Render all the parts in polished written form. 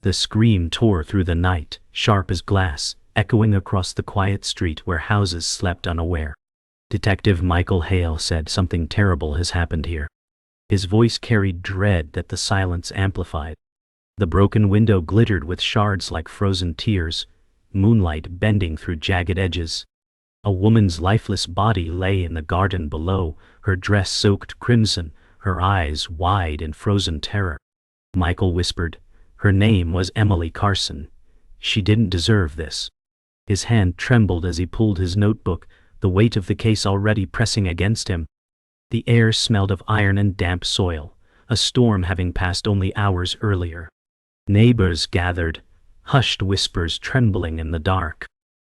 The scream tore through the night, sharp as glass, echoing across the quiet street where houses slept unaware. Detective Michael Hale said, "Something terrible has happened here." His voice carried dread that the silence amplified. The broken window glittered with shards like frozen tears, moonlight bending through jagged edges. A woman's lifeless body lay in the garden below, her dress soaked crimson, her eyes wide in frozen terror. Michael whispered, "Her name was Emily Carson. She didn't deserve this." His hand trembled as he pulled his notebook, the weight of the case already pressing against him. The air smelled of iron and damp soil, a storm having passed only hours earlier. Neighbors gathered, hushed whispers trembling in the dark.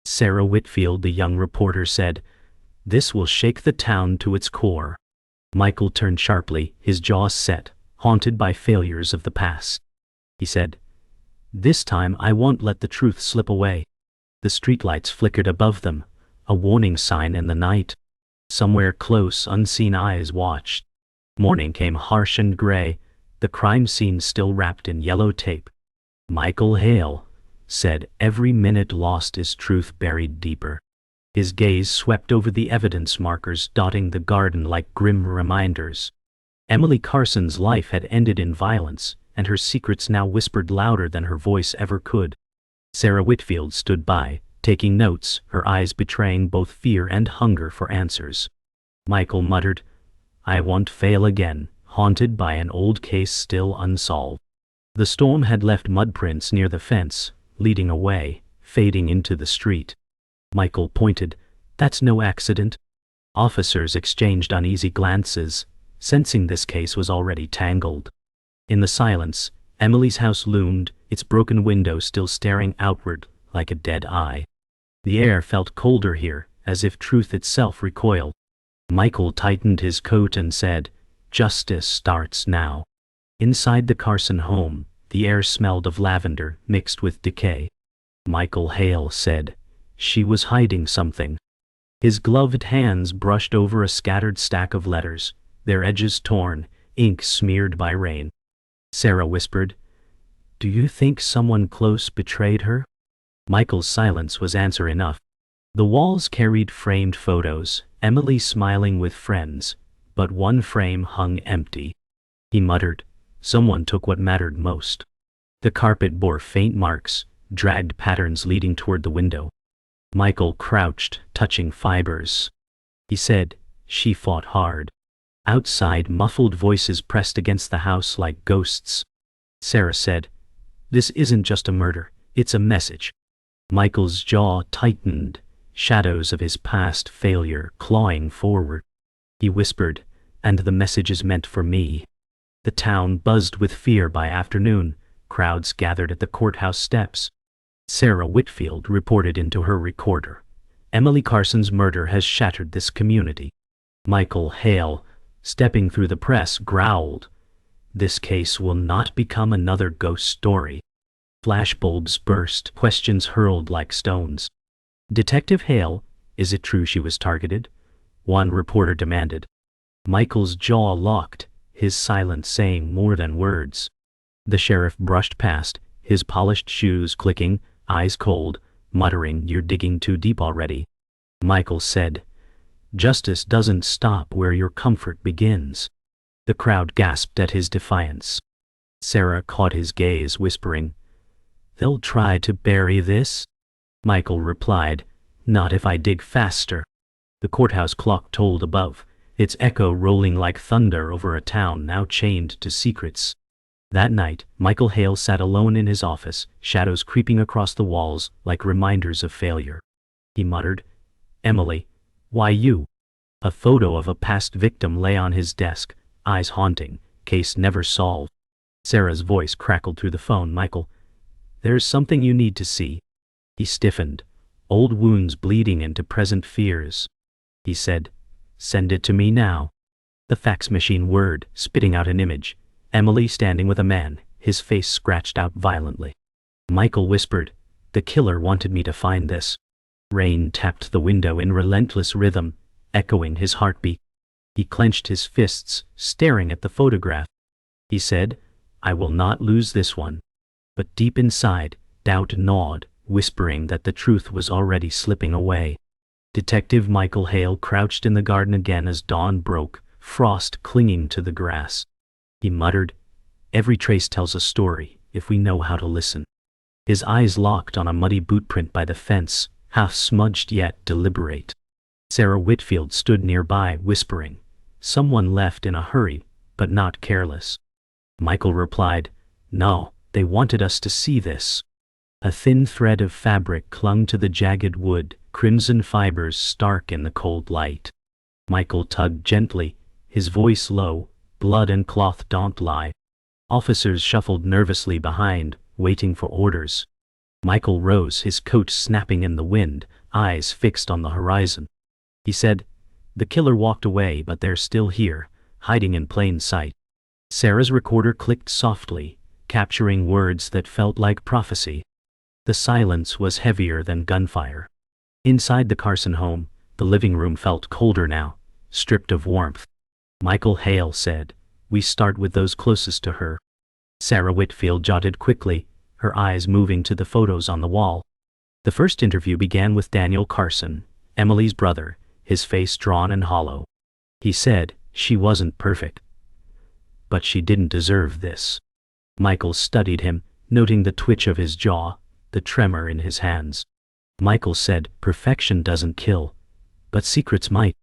Sarah Whitfield, the young reporter, said, "This will shake the town to its core." Michael turned sharply, his jaw set, haunted by failures of the past. He said, "This time I won't let the truth slip away." The streetlights flickered above them, a warning sign in the night. Somewhere close, unseen eyes watched. Morning came harsh and gray, the crime scene still wrapped in yellow tape. Michael Hale said, "Every minute lost is truth buried deeper." His gaze swept over the evidence markers dotting the garden like grim reminders. Emily Carson's life had ended in violence, and her secrets now whispered louder than her voice ever could. Sarah Whitfield stood by, taking notes, her eyes betraying both fear and hunger for answers. Michael muttered, "I won't fail again," haunted by an old case still unsolved. The storm had left mudprints near the fence, leading away, fading into the street. Michael pointed, "That's no accident." Officers exchanged uneasy glances, sensing this case was already tangled. In the silence, Emily's house loomed, its broken window still staring outward like a dead eye. The air felt colder here, as if truth itself recoiled. Michael tightened his coat and said, "Justice starts now." Inside the Carson home, the air smelled of lavender mixed with decay. Michael Hale said, "She was hiding something." His gloved hands brushed over a scattered stack of letters, their edges torn, ink smeared by rain. Sarah whispered, "Do you think someone close betrayed her?" Michael's silence was answer enough. The walls carried framed photos, Emily smiling with friends, but one frame hung empty. He muttered, "Someone took what mattered most." The carpet bore faint marks, dragged patterns leading toward the window. Michael crouched, touching fibers. He said, "She fought hard." Outside, muffled voices pressed against the house like ghosts. Sarah said, "This isn't just a murder, it's a message." Michael's jaw tightened, shadows of his past failure clawing forward. He whispered, "And the message is meant for me." The town buzzed with fear by afternoon, crowds gathered at the courthouse steps. Sarah Whitfield reported into her recorder, "Emily Carson's murder has shattered this community." Michael Hale, stepping through the press, growled, "This case will not become another ghost story." Flashbulbs burst, questions hurled like stones. "Detective Hale, is it true she was targeted?" one reporter demanded. Michael's jaw locked, his silence saying more than words. The sheriff brushed past, his polished shoes clicking, eyes cold, muttering, "You're digging too deep already." Michael said, "Justice doesn't stop where your comfort begins." The crowd gasped at his defiance. Sarah caught his gaze, whispering, "They'll try to bury this?" Michael replied, "Not if I dig faster." The courthouse clock tolled above, its echo rolling like thunder over a town now chained to secrets. That night, Michael Hale sat alone in his office, shadows creeping across the walls like reminders of failure. He muttered, "Emily, why you?" A photo of a past victim lay on his desk, eyes haunting, case never solved. Sarah's voice crackled through the phone. "Michael, there's something you need to see." He stiffened, old wounds bleeding into present fears. He said, "Send it to me now." The fax machine whirred, spitting out an image. Emily standing with a man, his face scratched out violently. Michael whispered, "The killer wanted me to find this." Rain tapped the window in relentless rhythm, echoing his heartbeat. He clenched his fists, staring at the photograph. He said, "I will not lose this one." But deep inside, doubt gnawed, whispering that the truth was already slipping away. Detective Michael Hale crouched in the garden again as dawn broke, frost clinging to the grass. He muttered, "Every trace tells a story, if we know how to listen." His eyes locked on a muddy bootprint by the fence, half smudged yet deliberate. Sarah Whitfield stood nearby, whispering, "Someone left in a hurry, but not careless." Michael replied, "No, they wanted us to see this." A thin thread of fabric clung to the jagged wood, crimson fibers stark in the cold light. Michael tugged gently, his voice low, "Blood and cloth don't lie." Officers shuffled nervously behind, waiting for orders. Michael rose, his coat snapping in the wind, eyes fixed on the horizon. He said, "The killer walked away, but they're still here, hiding in plain sight." Sarah's recorder clicked softly, capturing words that felt like prophecy. The silence was heavier than gunfire. Inside the Carson home, the living room felt colder now, stripped of warmth. Michael Hale said, "We start with those closest to her." Sarah Whitfield jotted quickly, her eyes moving to the photos on the wall. The first interview began with Daniel Carson, Emily's brother, his face drawn and hollow. He said, "She wasn't perfect, but she didn't deserve this." Michael studied him, noting the twitch of his jaw, the tremor in his hands. Michael said, "Perfection doesn't kill, but secrets might."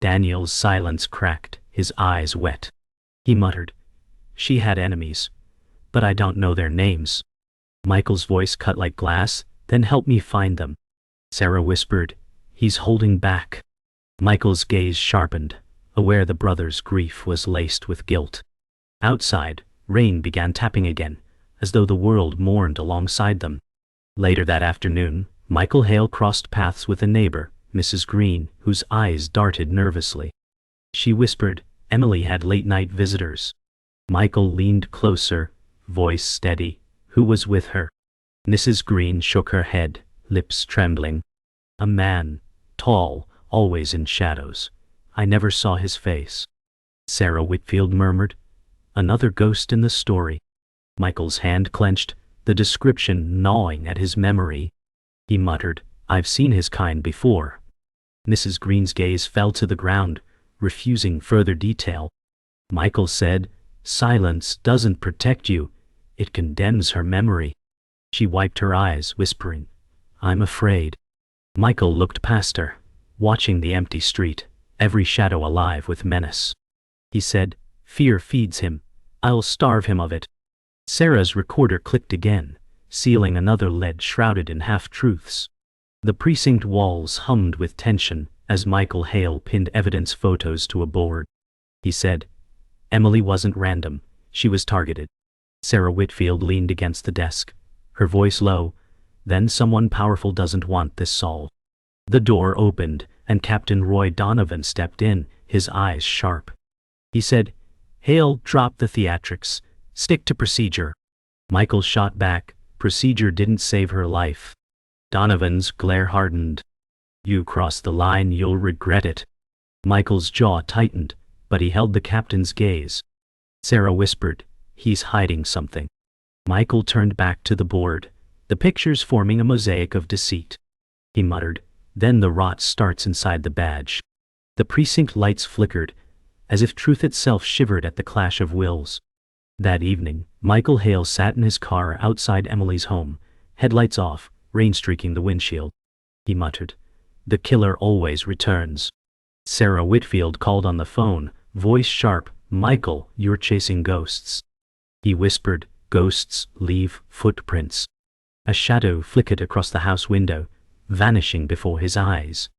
Daniel's silence cracked, his eyes wet. He muttered, "She had enemies, but I don't know their names." Michael's voice cut like glass, "Then help me find them." Sarah whispered, "He's holding back." Michael's gaze sharpened, aware the brothers' grief was laced with guilt. Outside, rain began tapping again, as though the world mourned alongside them. Later that afternoon, Michael Hale crossed paths with a neighbor, Mrs. Green, whose eyes darted nervously. She whispered, "Emily had late-night visitors." Michael leaned closer, voice steady. "Who was with her?" Mrs. Green shook her head, lips trembling. "A man, tall, always in shadows. I never saw his face." Sarah Whitfield murmured, "Another ghost in the story." Michael's hand clenched, the description gnawing at his memory. He muttered, "I've seen his kind before." Mrs. Green's gaze fell to the ground, refusing further detail. Michael said, "Silence doesn't protect you, it condemns her memory." She wiped her eyes, whispering, "I'm afraid." Michael looked past her, watching the empty street, every shadow alive with menace. He said, "Fear feeds him. I'll starve him of it." Sarah's recorder clicked again, sealing another lead shrouded in half-truths. The precinct walls hummed with tension as Michael Hale pinned evidence photos to a board. He said, "Emily wasn't random, she was targeted." Sarah Whitfield leaned against the desk, her voice low, "Then someone powerful doesn't want this solved." The door opened, and Captain Roy Donovan stepped in, his eyes sharp. He said, "Hale, drop the theatrics. Stick to procedure." Michael shot back, "Procedure didn't save her life." Donovan's glare hardened. "You cross the line, you'll regret it." Michael's jaw tightened, but he held the captain's gaze. Sarah whispered, "He's hiding something." Michael turned back to the board, the pictures forming a mosaic of deceit. He muttered, "Then the rot starts inside the badge." The precinct lights flickered, as if truth itself shivered at the clash of wills. That evening, Michael Hale sat in his car outside Emily's home, headlights off, rain streaking the windshield. He muttered, "The killer always returns." Sarah Whitfield called on the phone, voice sharp, "Michael, you're chasing ghosts." He whispered, "Ghosts leave footprints." A shadow flickered across the house window, vanishing before his eyes.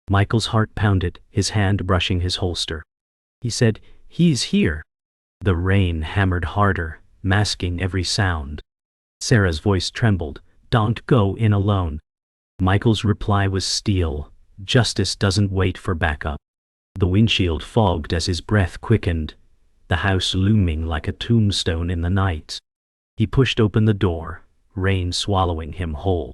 Michael's heart pounded, his hand brushing his holster. He said, "He's here." The rain hammered harder, masking every sound. Sarah's voice trembled, "Don't go in alone." Michael's reply was steel, "Justice doesn't wait for backup." The windshield fogged as his breath quickened, the house looming like a tombstone in the night. He pushed open the door, rain swallowing him whole.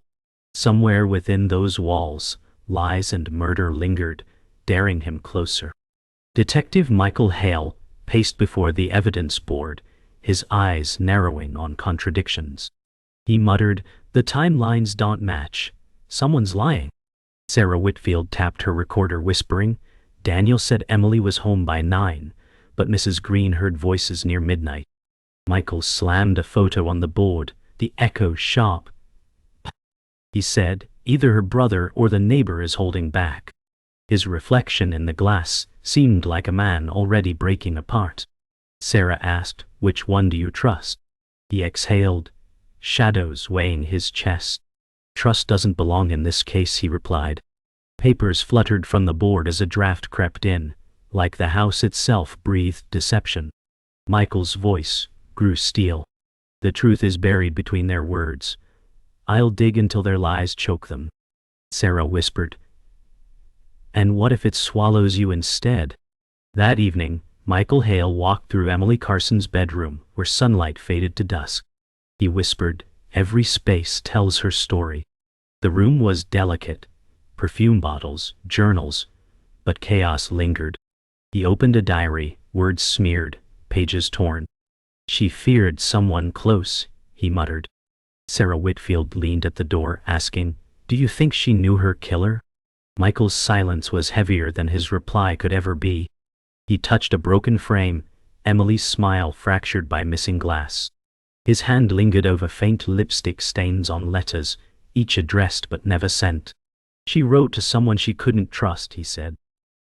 Somewhere within those walls, lies and murder lingered, daring him closer. Detective Michael Hale paced before the evidence board, his eyes narrowing on contradictions. He muttered, "The timelines don't match. Someone's lying." Sarah Whitfield tapped her recorder, whispering, "Daniel said Emily was home by 9, but Mrs. Green heard voices near midnight." Michael slammed a photo on the board, the echo sharp. He said, "Either her brother or the neighbor is holding back." His reflection in the glass seemed like a man already breaking apart. Sarah asked, "Which one do you trust?" He exhaled, shadows weighing his chest. "Trust doesn't belong in this case," he replied. Papers fluttered from the board as a draft crept in, like the house itself breathed deception. Michael's voice grew steel. "The truth is buried between their words. I'll dig until their lies choke them." Sarah whispered, "And what if it swallows you instead?" That evening, Michael Hale walked through Emily Carson's bedroom, where sunlight faded to dusk. He whispered, "Every space tells her story." The room was delicate, perfume bottles, journals, but chaos lingered. He opened a diary, words smeared, pages torn. "She feared someone close," he muttered. Sarah Whitfield leaned at the door, asking, "Do you think she knew her killer?" Michael's silence was heavier than his reply could ever be. He touched a broken frame, Emily's smile fractured by missing glass. His hand lingered over faint lipstick stains on letters, each addressed but never sent. "She wrote to someone she couldn't trust," he said.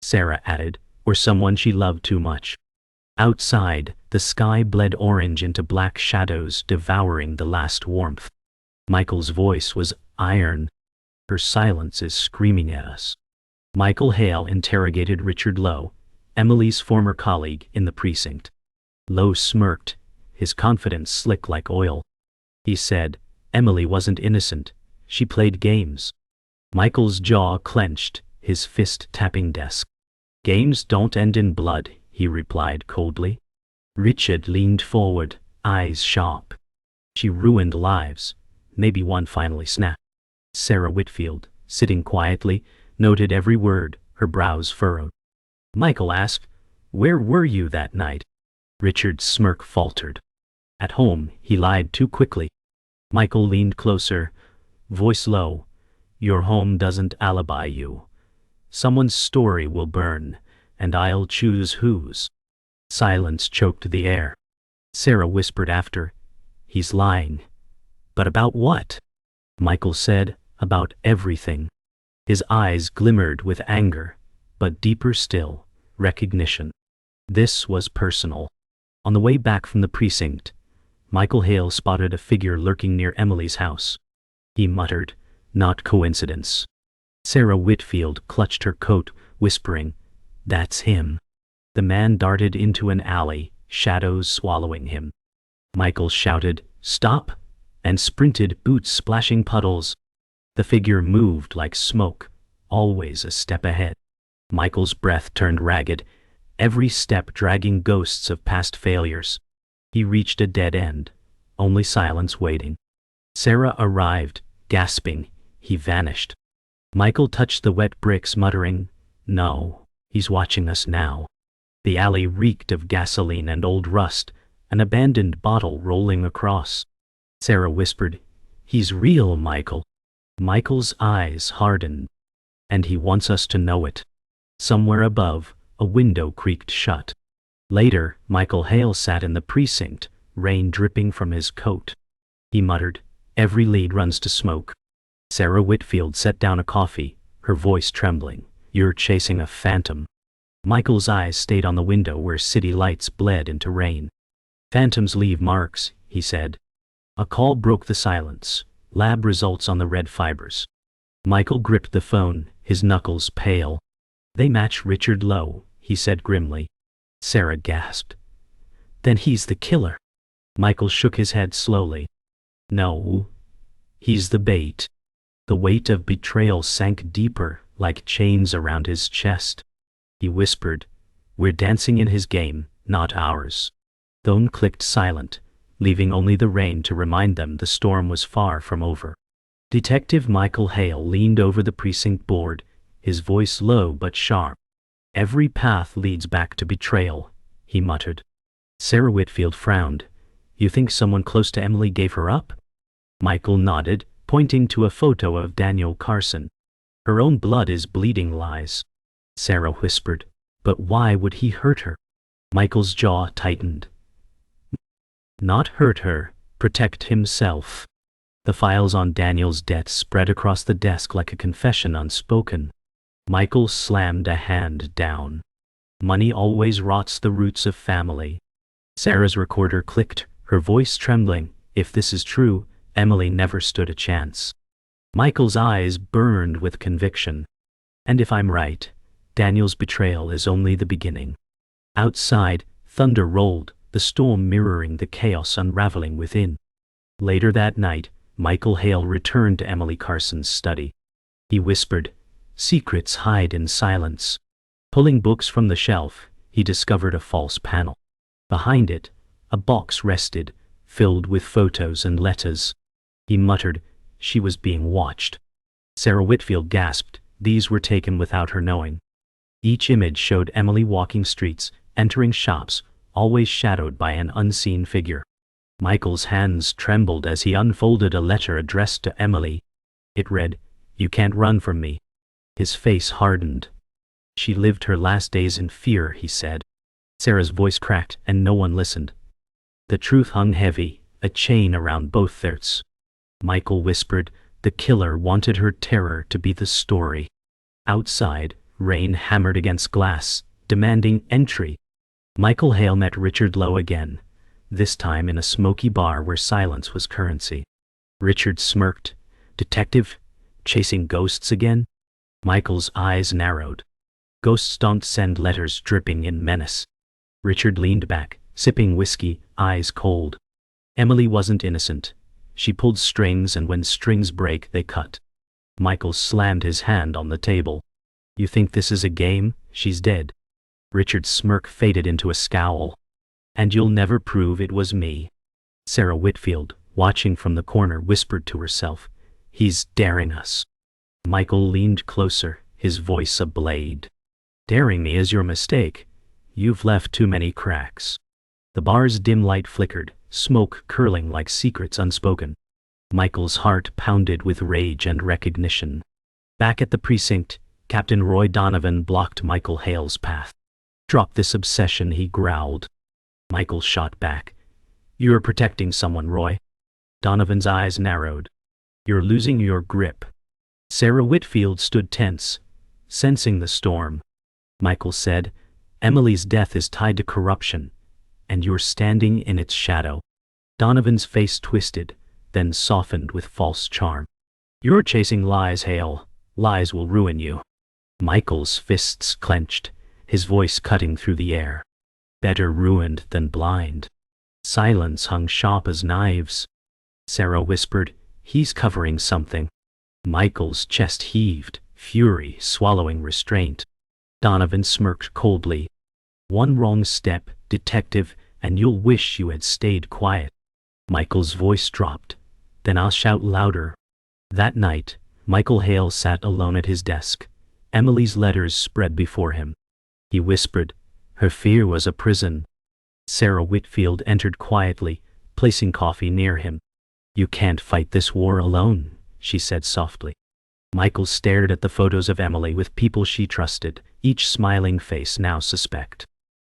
Sarah added, "Or someone she loved too much." Outside, the sky bled orange into black shadows, devouring the last warmth. Michael's voice was iron. "Her silence is screaming at us." Michael Hale interrogated Richard Lowe, Emily's former colleague in the precinct. Lowe smirked, his confidence slick like oil. He said, "Emily wasn't innocent. She played games." Michael's jaw clenched, his fist tapping desk. "Games don't end in blood," he replied coldly. Richard leaned forward, eyes sharp. "She ruined lives." Maybe one finally snapped. Sarah Whitfield, sitting quietly, noted every word, her brows furrowed. Michael asked, "Where were you that night?" Richard's smirk faltered. "At home," he lied too quickly. Michael leaned closer, voice low, "Your home doesn't alibi you. Someone's story will burn, and I'll choose whose." Silence choked the air. Sarah whispered after, "He's lying." "But about what?" Michael said, "About everything." His eyes glimmered with anger, but deeper still, recognition. This was personal. On the way back from the precinct, Michael Hale spotted a figure lurking near Emily's house. He muttered, "Not coincidence." Sarah Whitfield clutched her coat, whispering, "That's him." The man darted into an alley, shadows swallowing him. Michael shouted, "Stop!" and sprinted, boots splashing puddles. The figure moved like smoke, always a step ahead. Michael's breath turned ragged, every step dragging ghosts of past failures. He reached a dead end, only silence waiting. Sarah arrived, gasping. He vanished. Michael touched the wet bricks, muttering, "No, he's watching us now." The alley reeked of gasoline and old rust, an abandoned bottle rolling across. Sarah whispered, "He's real, Michael." Michael's eyes hardened. "And he wants us to know it." Somewhere above, a window creaked shut. Later, Michael Hale sat in the precinct, rain dripping from his coat. He muttered, "Every lead runs to smoke." Sarah Whitfield set down a coffee, her voice trembling. "You're chasing a phantom." Michael's eyes stayed on the window where city lights bled into rain. "Phantoms leave marks," he said. A call broke the silence. Lab results on the red fibers. Michael gripped the phone, his knuckles pale. "They match Richard Lowe," he said grimly. Sarah gasped. "Then he's the killer." Michael shook his head slowly. "No. He's the bait." The weight of betrayal sank deeper, like chains around his chest. He whispered, "We're dancing in his game, not ours." Phone clicked silent, leaving only the rain to remind them the storm was far from over. Detective Michael Hale leaned over the precinct board, his voice low but sharp. "Every path leads back to betrayal," he muttered. Sarah Whitfield frowned. "You think someone close to Emily gave her up?" Michael nodded, pointing to a photo of Daniel Carson. Her own blood is bleeding, lies. Sarah whispered. But why would he hurt her? Michael's jaw tightened. Not hurt her, protect himself. The files on Daniel's death spread across the desk like a confession unspoken. Michael slammed a hand down. Money always rots the roots of family. Sarah's recorder clicked, her voice trembling. If this is true, Emily never stood a chance. Michael's eyes burned with conviction. And if I'm right, Daniel's betrayal is only the beginning. Outside, thunder rolled, the storm mirroring the chaos unraveling within. Later that night, Michael Hale returned to Emily Carson's study. He whispered, "Secrets hide in silence." Pulling books from the shelf, he discovered a false panel. Behind it, a box rested, filled with photos and letters. He muttered, "She was being watched." Sarah Whitfield gasped. These were taken without her knowing. Each image showed Emily walking streets, entering shops, always shadowed by an unseen figure. Michael's hands trembled as he unfolded a letter addressed to Emily. It read, "You can't run from me." His face hardened. "She lived her last days in fear," he said. Sarah's voice cracked, and no one listened. The truth hung heavy, a chain around both throats. Michael whispered, the killer wanted her terror to be the story. Outside, rain hammered against glass, demanding entry. Michael Hale met Richard Lowe again, this time in a smoky bar where silence was currency. Richard smirked. "Detective? Chasing ghosts again?" Michael's eyes narrowed. "Ghosts don't send letters," dripping in menace. Richard leaned back, sipping whiskey, eyes cold. Emily wasn't innocent. She pulled strings, and when strings break, they cut. Michael slammed his hand on the table. "You think this is a game? She's dead." Richard's smirk faded into a scowl. "And you'll never prove it was me." Sarah Whitfield, watching from the corner, whispered to herself, "He's daring us." Michael leaned closer, his voice a blade. "Daring me is your mistake. You've left too many cracks." The bar's dim light flickered, smoke curling like secrets unspoken. Michael's heart pounded with rage and recognition. Back at the precinct, Captain Roy Donovan blocked Michael Hale's path. "Drop this obsession," he growled. Michael shot back. "You're protecting someone, Roy." Donovan's eyes narrowed. "You're losing your grip." Sarah Whitfield stood tense, sensing the storm. Michael said, "Emily's death is tied to corruption, and you're standing in its shadow." Donovan's face twisted, then softened with false charm. "You're chasing lies, Hale. Lies will ruin you." Michael's fists clenched, his voice cutting through the air. "Better ruined than blind." Silence hung sharp as knives. Sarah whispered, "He's covering something." Michael's chest heaved, fury swallowing restraint. Donovan smirked coldly. "One wrong step, detective, and you'll wish you had stayed quiet." Michael's voice dropped. "Then I'll shout louder." That night, Michael Hale sat alone at his desk. Emily's letters spread before him. He whispered, "Her fear was a prison." Sarah Whitfield entered quietly, placing coffee near him. "You can't fight this war alone," she said softly. Michael stared at the photos of Emily with people she trusted, each smiling face now suspect.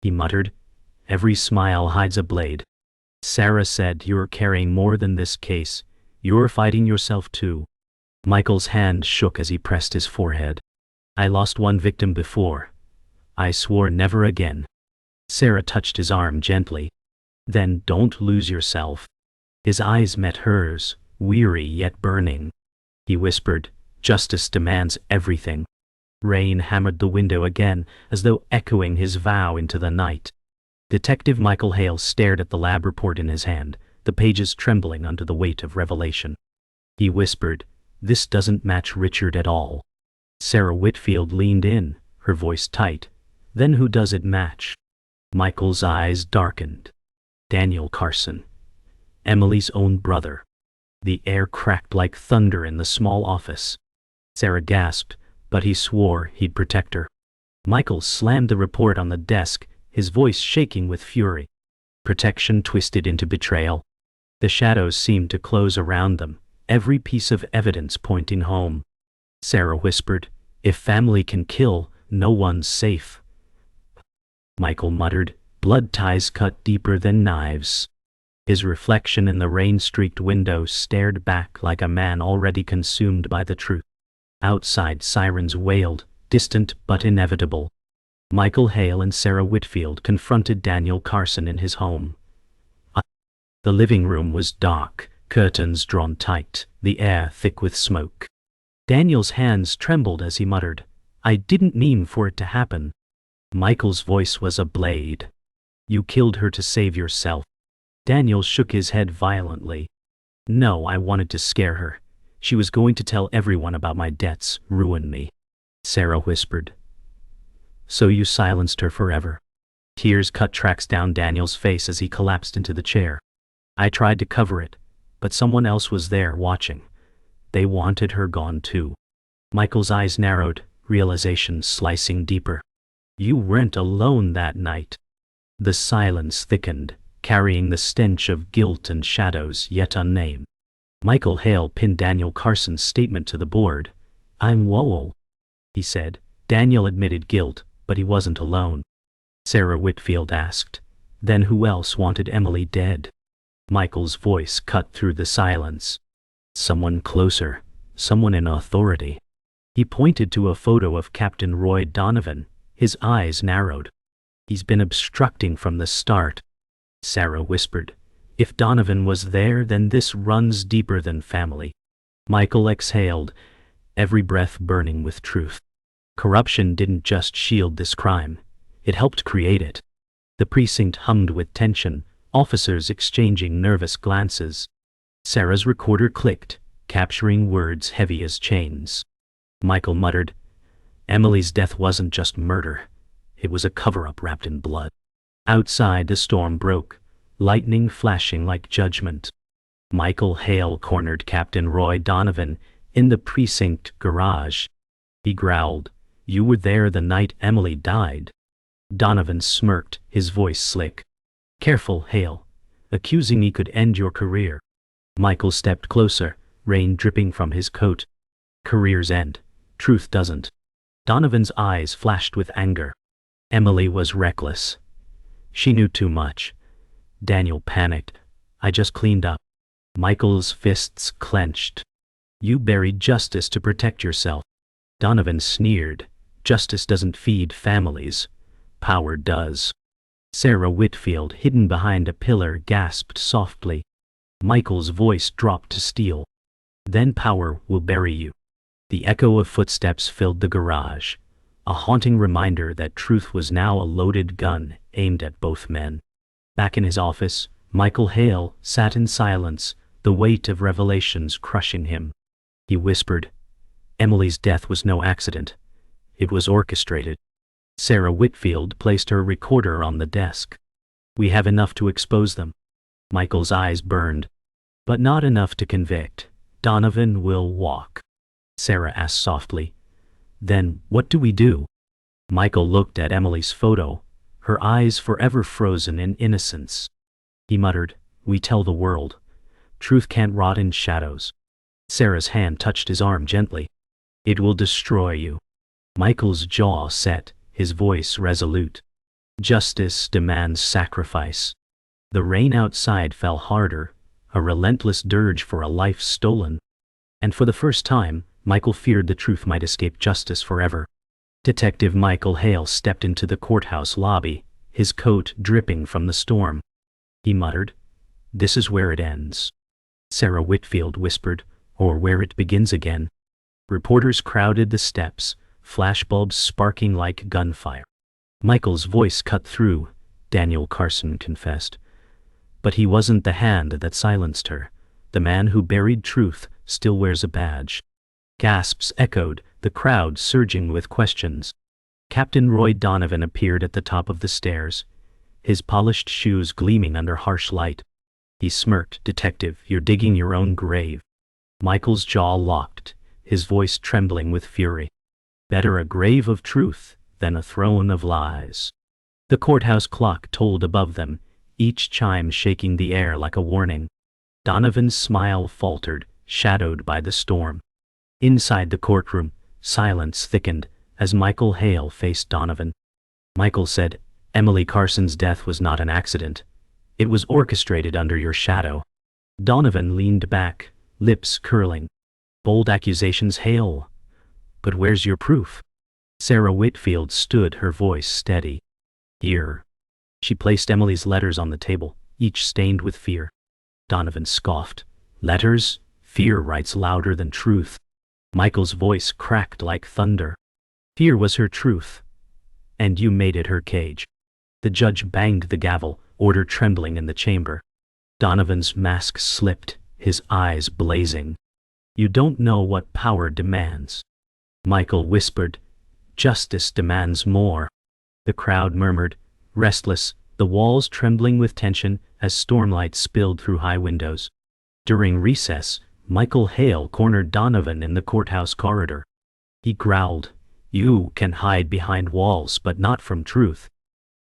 He muttered, "Every smile hides a blade." Sarah said, "You're carrying more than this case. You're fighting yourself too." Michael's hand shook as he pressed his forehead. "I lost one victim before. I swore never again." Sarah touched his arm gently. "Then don't lose yourself." His eyes met hers, weary yet burning. He whispered, "Justice demands everything." Rain hammered the window again, as though echoing his vow into the night. Detective Michael Hale stared at the lab report in his hand, the pages trembling under the weight of revelation. He whispered, "This doesn't match Richard at all." Sarah Whitfield leaned in, her voice tight. "Then who does it match?" Michael's eyes darkened. Daniel Carson, Emily's own brother. The air cracked like thunder in the small office. Sarah gasped, but he swore he'd protect her. Michael slammed the report on the desk, his voice shaking with fury. Protection twisted into betrayal. The shadows seemed to close around them, every piece of evidence pointing home. Sarah whispered, "If family can kill, no one's safe." Michael muttered, "Blood ties cut deeper than knives." His reflection in the rain-streaked window stared back like a man already consumed by the truth. Outside, sirens wailed, distant but inevitable. Michael Hale and Sarah Whitfield confronted Daniel Carson in his home. The living room was dark, curtains drawn tight, the air thick with smoke. Daniel's hands trembled as he muttered, "I didn't mean for it to happen." Michael's voice was a blade. "You killed her to save yourself." Daniel shook his head violently. "No, I wanted to scare her. She was going to tell everyone about my debts, ruin me." Sarah whispered, "So you silenced her forever." Tears cut tracks down Daniel's face as he collapsed into the chair. "I tried to cover it, but someone else was there watching. They wanted her gone too." Michael's eyes narrowed, realization slicing deeper. "You weren't alone that night." The silence thickened, carrying the stench of guilt and shadows yet unnamed. Michael Hale pinned Daniel Carson's statement to the board. "I'm Wrongful," he said. Daniel admitted guilt, but he wasn't alone. Sarah Whitfield asked, "Then who else wanted Emily dead?" Michael's voice cut through the silence. "Someone closer, someone in authority." He pointed to a photo of Captain Roy Donovan, his eyes narrowed. "He's been obstructing from the start." Sarah whispered, "If Donovan was there, then this runs deeper than family." Michael exhaled, every breath burning with truth. Corruption didn't just shield this crime, it helped create it. The precinct hummed with tension, officers exchanging nervous glances. Sarah's recorder clicked, capturing words heavy as chains. Michael muttered, "Emily's death wasn't just murder, it was a cover-up wrapped in blood." Outside, the storm broke, lightning flashing like judgment. Michael Hale cornered Captain Roy Donovan in the precinct garage. He growled, "You were there the night Emily died." Donovan smirked, his voice slick. "Careful, Hale. Accusing me could end your career." Michael stepped closer, rain dripping from his coat. "Careers end. Truth doesn't." Donovan's eyes flashed with anger. Emily was reckless. She knew too much. Daniel panicked. "I just cleaned up." Michael's fists clenched. "You buried justice to protect yourself." Donovan sneered. "Justice doesn't feed families. Power does." Sarah Whitfield, hidden behind a pillar, gasped softly. Michael's voice dropped to steel. "Then power will bury you." The echo of footsteps filled the garage, a haunting reminder that truth was now a loaded gun aimed at both men. Back in his office, Michael Hale sat in silence, the weight of revelations crushing him. He whispered, "Emily's death was no accident. It was orchestrated." Sarah Whitfield placed her recorder on the desk. "We have enough to expose them." Michael's eyes burned. "But not enough to convict. Donovan will walk." Sarah asked softly, "Then what do we do?" Michael looked at Emily's photo, her eyes forever frozen in innocence. He muttered, "We tell the world. Truth can't rot in shadows." Sarah's hand touched his arm gently. "It will destroy you." Michael's jaw set, his voice resolute. "Justice demands sacrifice." The rain outside fell harder, a relentless dirge for a life stolen. And for the first time, Michael feared the truth might escape justice forever. Detective Michael Hale stepped into the courthouse lobby, his coat dripping from the storm. He muttered, "This is where it ends." Sarah Whitfield whispered, "Or where it begins again." Reporters crowded the steps, flashbulbs sparking like gunfire. Michael's voice cut through, Daniel Carson confessed. But he wasn't the hand that silenced her. The man who buried truth still wears a badge. Gasps echoed, the crowd surging with questions. Captain Roy Donovan appeared at the top of the stairs, his polished shoes gleaming under harsh light. He smirked, "Detective, you're digging your own grave." Michael's jaw locked, his voice trembling with fury. "Better a grave of truth than a throne of lies." The courthouse clock tolled above them, each chime shaking the air like a warning. Donovan's smile faltered, shadowed by the storm. Inside the courtroom, silence thickened as Michael Hale faced Donovan. Michael said, "Emily Carson's death was not an accident. It was orchestrated under your shadow." Donovan leaned back, lips curling. "Bold accusations, Hale. But where's your proof?" Sarah Whitfield stood, her voice steady. "Here." She placed Emily's letters on the table, each stained with fear. Donovan scoffed. "Letters? Fear writes louder than truth." Michael's voice cracked like thunder. "Fear was her truth. And you made it her cage." The judge banged the gavel, order trembling in the chamber. Donovan's mask slipped, his eyes blazing. "You don't know what power demands." Michael whispered, "Justice demands more." The crowd murmured, restless, the walls trembling with tension as stormlight spilled through high windows. During recess, Michael Hale cornered Donovan in the courthouse corridor. He growled, "You can hide behind walls, but not from truth."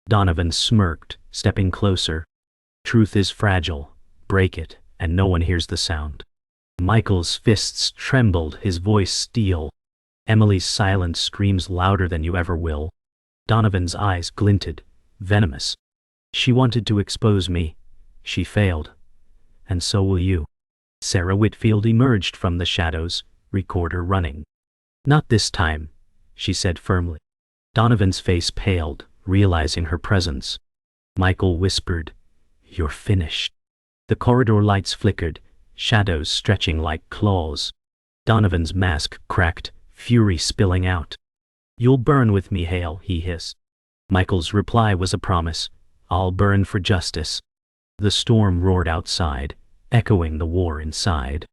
Donovan smirked, stepping closer. "Truth is fragile. Break it, and no one hears the sound." Michael's fists trembled, his voice steel. "Emily's silence screams louder than you ever will." Donovan's eyes glinted, venomous. "She wanted to expose me. She failed. And so will you." Sarah Whitfield emerged from the shadows, recorder running. "Not this time," she said firmly. Donovan's face paled, realizing her presence. Michael whispered, "You're finished." The corridor lights flickered, shadows stretching like claws. Donovan's mask cracked, fury spilling out. "You'll burn with me, Hale," he hissed. Michael's reply was a promise. "I'll burn for justice." The storm roared outside, echoing the war inside.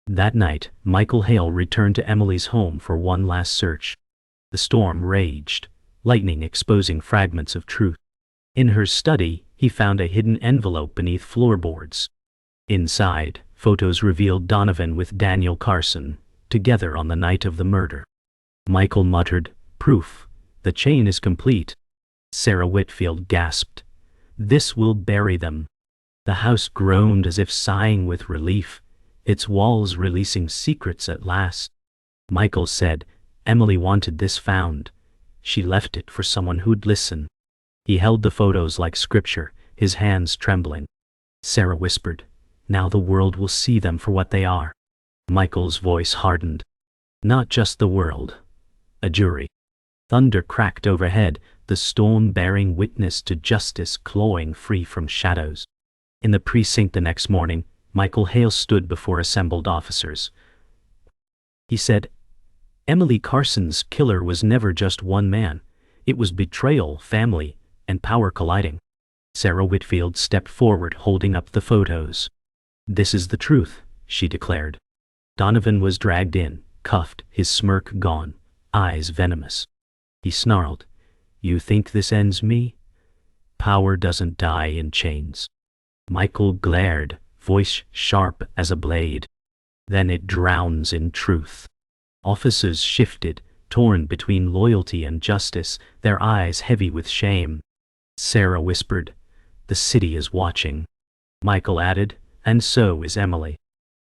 That night, Michael Hale returned to Emily's home for one last search. The storm raged, lightning exposing fragments of truth. In her study, he found a hidden envelope beneath floorboards. Inside, photos revealed Donovan with Daniel Carson, together on the night of the murder. Michael muttered, "Proof. The chain is complete." Sarah Whitfield gasped, "This will bury them." The house groaned as if sighing with relief, its walls releasing secrets at last. Michael said, "Emily wanted this found. She left it for someone who'd listen." He held the photos like scripture, his hands trembling. Sarah whispered, "Now the world will see them for what they are." Michael's voice hardened. "Not just the world. A jury." Thunder cracked overhead, the storm bearing witness to justice clawing free from shadows. In the precinct the next morning, Michael Hale stood before assembled officers. He said, "Emily Carson's killer was never just one man. It was betrayal, family, and power colliding." Sarah Whitfield stepped forward, holding up the photos. "This is the truth," she declared. Donovan was dragged in, cuffed, his smirk gone, eyes venomous. He snarled, "You think this ends me? Power doesn't die in chains." Michael glared, voice sharp as a blade. "Then it drowns in truth." Officers shifted, torn between loyalty and justice, their eyes heavy with shame. Sarah whispered, "The city is watching." Michael added, "And so is Emily."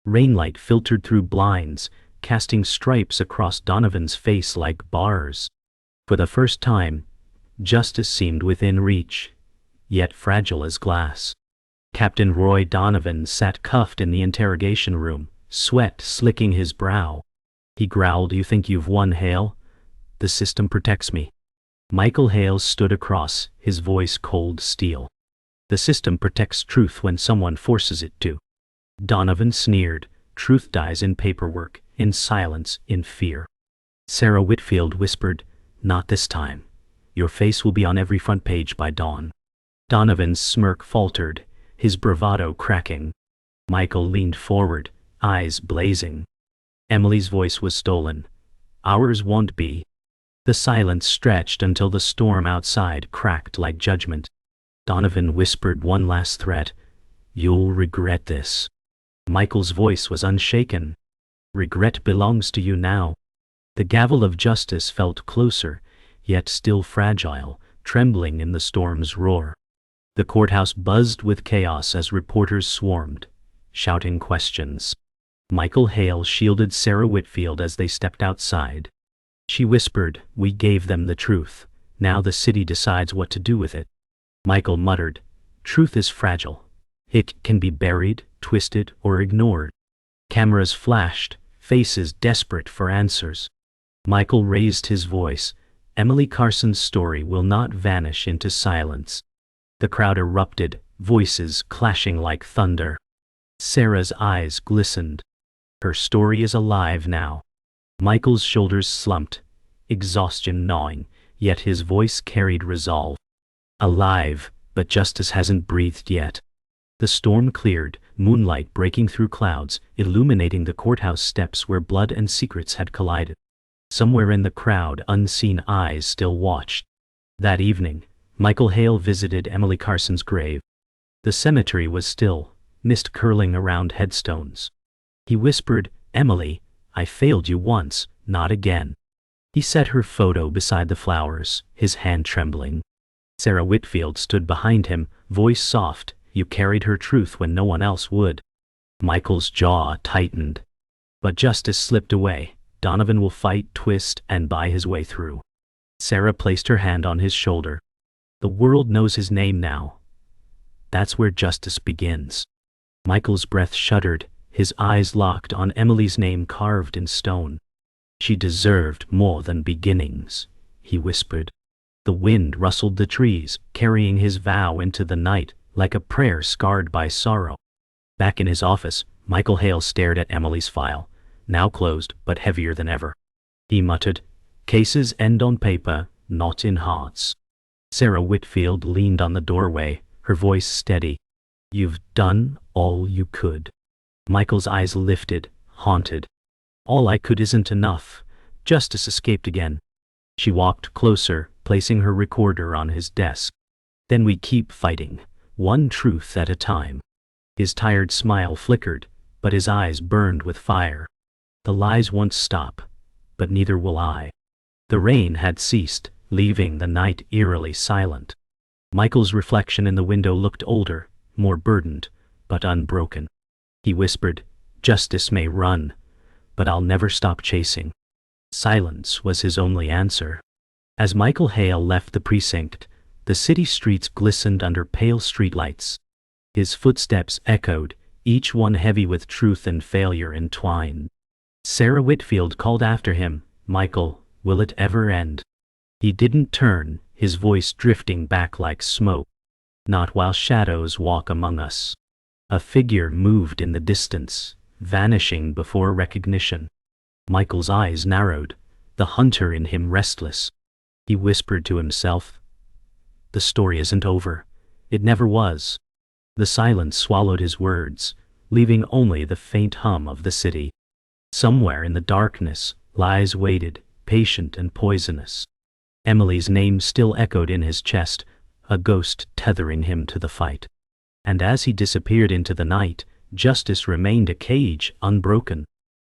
Rainlight filtered through blinds, casting stripes across Donovan's face like bars. For the first time, justice seemed within reach, yet fragile as glass. Captain Roy Donovan sat cuffed in the interrogation room, sweat slicking his brow. He growled, "You think you've won, Hale? The system protects me." Michael Hale stood across, his voice cold steel. "The system protects truth when someone forces it to." Donovan sneered, "Truth dies in paperwork, in silence, in fear." Sarah Whitfield whispered, "Not this time. Your face will be on every front page by dawn." Donovan's smirk faltered, his bravado cracking. Michael leaned forward, eyes blazing. Emily's voice was stolen. "Ours won't be." The silence stretched until the storm outside cracked like judgment. Donovan whispered one last threat, "You'll regret this." Michael's voice was unshaken. "Regret belongs to you now." The gavel of justice felt closer, yet still fragile, trembling in the storm's roar. The courthouse buzzed with chaos as reporters swarmed, shouting questions. Michael Hale shielded Sarah Whitfield as they stepped outside. She whispered, "We gave them the truth. Now the city decides what to do with it." Michael muttered, "Truth is fragile. It can be buried, twisted, or ignored." Cameras flashed, faces desperate for answers. Michael raised his voice, "Emily Carson's story will not vanish into silence." The crowd erupted, voices clashing like thunder. Sarah's eyes glistened. Her story is alive now. Michael's shoulders slumped, exhaustion gnawing, yet his voice carried resolve. Alive, but justice hasn't breathed yet. The storm cleared, moonlight breaking through clouds, illuminating the courthouse steps where blood and secrets had collided. Somewhere in the crowd, unseen eyes still watched. That evening, Michael Hale visited Emily Carson's grave. The cemetery was still, mist curling around headstones. He whispered, "Emily, I failed you once, not again." He set her photo beside the flowers, his hand trembling. Sarah Whitfield stood behind him, voice soft, "You carried her truth when no one else would." Michael's jaw tightened. But justice slipped away. Donovan will fight, twist, and buy his way through. Sarah placed her hand on his shoulder. The world knows his name now. That's where justice begins. Michael's breath shuddered, his eyes locked on Emily's name carved in stone. "She deserved more than beginnings," he whispered. The wind rustled the trees, carrying his vow into the night, like a prayer scarred by sorrow. Back in his office, Michael Hale stared at Emily's file, now closed but heavier than ever. He muttered, "Cases end on paper, not in hearts." Sarah Whitfield leaned on the doorway, her voice steady. "You've done all you could." Michael's eyes lifted, haunted. "All I could isn't enough." Justice escaped again. She walked closer, placing her recorder on his desk. "Then we keep fighting, one truth at a time." His tired smile flickered, but his eyes burned with fire. "The lies won't stop, but neither will I." The rain had ceased, leaving the night eerily silent. Michael's reflection in the window looked older, more burdened, but unbroken. He whispered, "Justice may run, but I'll never stop chasing." Silence was his only answer. As Michael Hale left the precinct, the city streets glistened under pale streetlights. His footsteps echoed, each one heavy with truth and failure entwined. Sarah Whitfield called after him, "Michael, will it ever end?" He didn't turn, his voice drifting back like smoke. "Not while shadows walk among us." A figure moved in the distance, vanishing before recognition. Michael's eyes narrowed, the hunter in him restless. He whispered to himself, "The story isn't over. It never was." The silence swallowed his words, leaving only the faint hum of the city. Somewhere in the darkness, lies waited, patient and poisonous. Emily's name still echoed in his chest, a ghost tethering him to the fight. And as he disappeared into the night, justice remained a cage, unbroken.